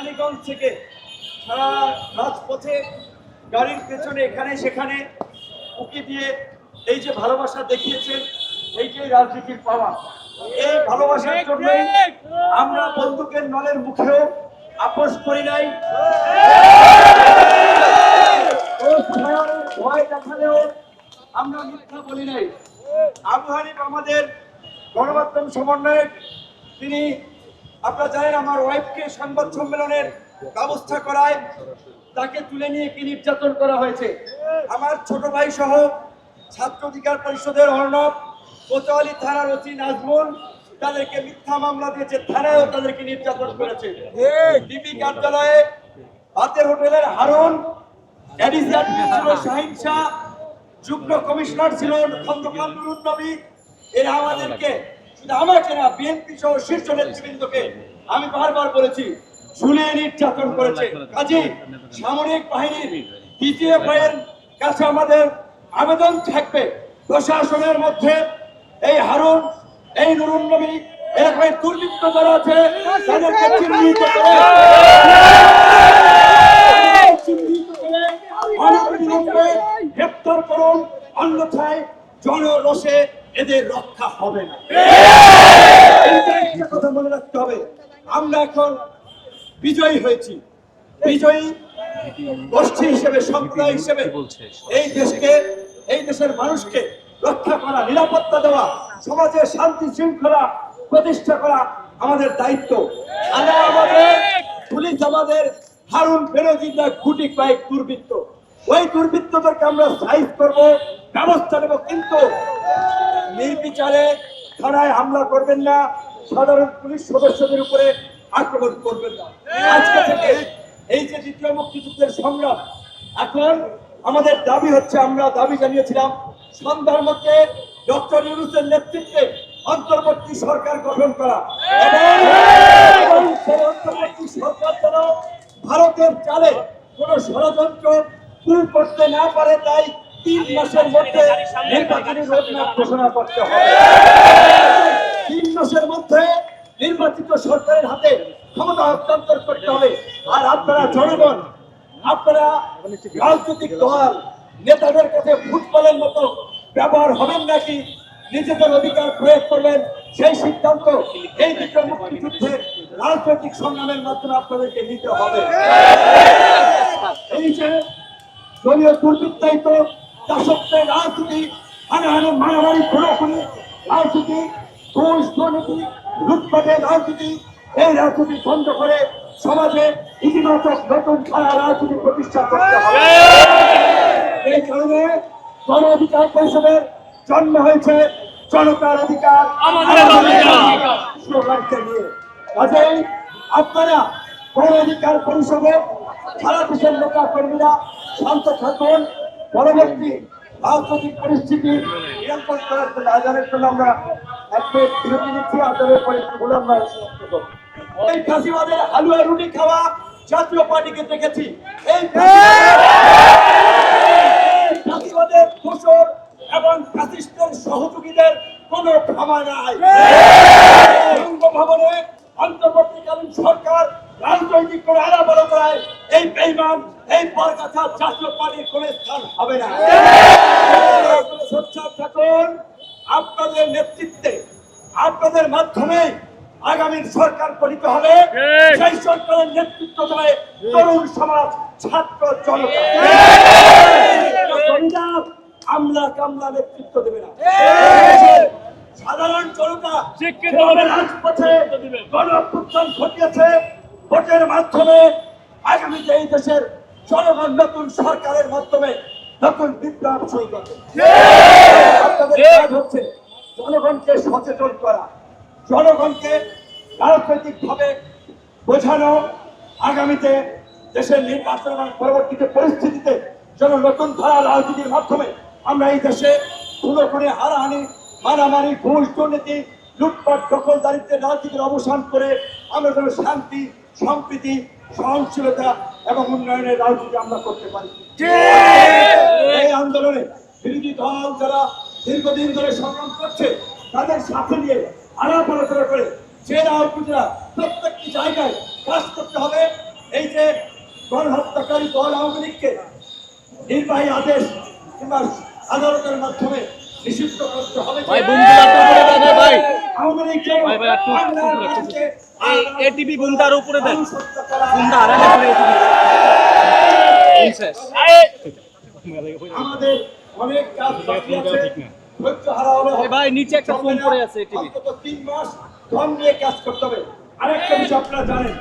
কেরানীগঞ্জ থেকে সারা রাজপথে গাড়ির পেছনে এখানে সেখানে উকি দিয়ে এই যে ভালোবাসা দেখিয়েছেন, এই যে রাজনীতির পাওয়া, এই ভালোবাসার জন্য আমরা বন্দুকের নলের মুখেও আপোষ করি নাই, ভয় দেখালেও আমরা মিথ্যা বলি নাই। আবু হানিফ আমাদের গণমাধ্যম সমন্বয়ক, তিনি আপনারা জানেন আমার ওয়াইফকে সংবাদ সম্মেলনের ব্যবস্থা করায় তাকে তুলে নিয়ে কি নির্যাতন করা হয়েছে। আমার ছোট ভাই সহ ছাত্র অধিকার পরিষদের অর্ণব, কোতোয়ালি থানার ওসি নাজমুল তাদেরকে মিথ্যা মামলা দিয়েছে, থানায়ও তাদেরকে নির্যাতন করেছে। ডিবি কার্যালয়ে বাতের হোটেলের হারুন, এডিসিয়ান ছিল শাহিন শাহ, যুগ্ম কমিশনার ছিল খন্দকার নুরুন নবী, এরা আমাদেরকে, শুধু আমাকে না বিএনপি সহ শীর্ষ নেতৃবৃন্দকে আমি বারবার বলেছি ঝুলিয়ে নির্যাতন করেছে। কাজী সামরিক বাহিনীর দ্বিতীয় এর কাছে আমাদের আবেদন থাকবে, প্রশাসনের মধ্যে এই হারুন, এই নুরুন নবী, এরকম দুর্বৃত্ত যারা আছে তাদেরকে চিহ্নিত করে গ্রেপ্তার করুন, অন্যথায় জনরোষে এদের রক্ষা হবে না। একটা কথা মনে রাখতে হবে, আমরা এখন বিজয়ী হয়েছি, বিজয়ী গোষ্ঠী হিসেবে, সম্প্রদায় হিসেবে এই দেশকে, এই দেশের মানুষকে রক্ষা করা, নিরাপত্তা দেওয়া, সমাজে শান্তি শৃঙ্খলা প্রতিষ্ঠা করা আমাদের দায়িত্ব। পুলিশ আমাদের হারুন বেনজিররা গুটি কয়েক দুর্বৃত্ত, ওই দুর্বৃত্তদেরকে আমরা সাইজ করব, ব্যবস্থা নেব, কিন্তু নির্বিচারে থানায় হামলা করবেন না, সাধারণ পুলিশ সদস্যদের উপরে আক্রমণ করবেন না। আজকে থেকে এই যে দ্বিতীয় মুক্তিযুদ্ধের সংগ্রাম, এখন আমাদের দাবি হচ্ছে, আমরা দাবি জানিয়েছিলাম সন্ধ্যার মধ্যে ডক্টর ইউনূসের নেতৃত্বে অন্তর্বর্তী সরকার গঠন করা, এবং সেই অন্তর্বর্তী সরকার যেন ভারতের চালে কোন ষড়যন্ত্র শুরু করতে না পারে, তাই 3 মাসের মধ্যে নির্বাচনী রোডম্যাপ ঘোষণা করতে হবে। 3 মাসের মধ্যে নির্বাচিত সরকারের হাতে ক্ষমতা হস্তান্তর করতে হবে। আর আপনারা জনগণ, আপনারা রাজনৈতিক দল নেতাদের কাছে ফুটবলের মতো ব্যবহার হবেন নাকি নিজেদের অধিকার প্রয়োগ করবেন, সেই সিদ্ধান্ত এই দ্বিতীয় মুক্তিযুদ্ধের রাজনৈতিক সংগ্রামের মাধ্যমে আপনাদেরকে নিতে হবে। এই যে দলীয় দুর্বৃত্তায়িত দাসত্বের রাজনীতি, হানাহানি মারামারি খুনোখুনি রাজনীতি, ঘুষ দুর্নীতি লুটপাটের রাজনীতি, এই রাজনীতি বন্ধ করে সমাজে ইতিবাচক নতুন ধারা রাজনীতি প্রতিষ্ঠা করতে হবে। এই কারণে গণ অধিকার পরিষদের জন্ম হয়েছে জনতার অধিকার স্লোগানকে নিয়ে। কাজেই আপনারা গণ অধিকার পরিষদের সারা দেশের নেতা কর্মীরা শান্ত থাকুন, পরবর্তী রাজনৈতিক পরিস্থিতি নিয়ন্ত্রণ করার জন্য আয়োজনের জন্য আমরা একটা বিরতি নিচ্ছি। আয়োজনের পরে আমরা এই ফাঁসিবাদের হালুয়া রুটি খাওয়া জাতীয় পার্টিকে দেখেছি, এই ফাঁসিবাদের দোষর এবং ফ্যাসিস্টের সহযোগীদের কোন ক্ষমা নাই। বঙ্গভবনে অন্তর্বর্তীকালীন সরকার রাজনৈতিক করে আলাদা করায় এই বেঈমান, এই বরগাছা জাতীয় পার্টির কোন স্থান হবে না। সোচ্চার থাকুন, আপনাদের নেতৃত্বে, আপনাদের মাধ্যমে আগামীর সরকার গঠিত হবে, সেই সরকারের নেতৃত্ব দেবে তরুণ সমাজ, ছাত্র জনতা। আমলা কামলা নেতৃত্ব দেবে না, সাধারণ জনতা রাজপথে গণ অভ্যুত্থান ঘটিয়েছে, ভোটের মাধ্যমে আগামীতে এই দেশের জনগণ নতুন সরকারের মাধ্যমে নতুন বিপ্লব শুরু করবে। আপনাদের কাজ হচ্ছে জনগণকে সচেতন করা, জনগণকে রাজনৈতিক ভাবে বোঝানো, আগামীতে দেশের নির্বাচন এবং পরবর্তীতে পরিস্থিতিতে যেন নতুন ধারা রাজনীতির মাধ্যমে আমরা এই দেশে খুনোখুনি, হারাহানি, মারামারি, ঘুষ দুর্নীতি, লুটপাট, দখলদারিত্বের রাজনীতির অবসান করে আমরা যেন শান্তি, সম্প্রীতি, সহনশীলতা এবং উন্নয়নের রাজনীতি আমরা করতে পারি। এই আন্দোলনে বিরোধী দল যারা দীর্ঘদিন ধরে সংগ্রাম করছে তাদের সাথে নিয়ে আলাপ আলোচনা করে জেলা উপজেলা প্রত্যেকটি জায়গায় কাজ করতে হবে, এই যে গণহত্যাকারী দল আওয়ামী লীগকে নির্বাহী আদেশ কিংবা আদালতের মাধ্যমে নিষিদ্ধ করতে হবে। ভাই বুমগুলো উপরে দেন ভাই। আওয়ামী লীগ যেন ভাই, একটু বাংলার উপরে, একটু মানুষকে এই এটিভি বুমটার উপরে দেন। মানুষ হত্যা করা, বুমটা আড়ালে করে এটিভি। শেষ। আমাদের অনেক কাজ বাকি আছে। ধৈর্য হারা হলে এই ভাই নিচে একটা ফোন পড়ে আছে এটিভি। অন্তত 3 মাস ধন নিয়ে কাজ করতে হবে। আরেকটা বিষয় আপনারা জানেন,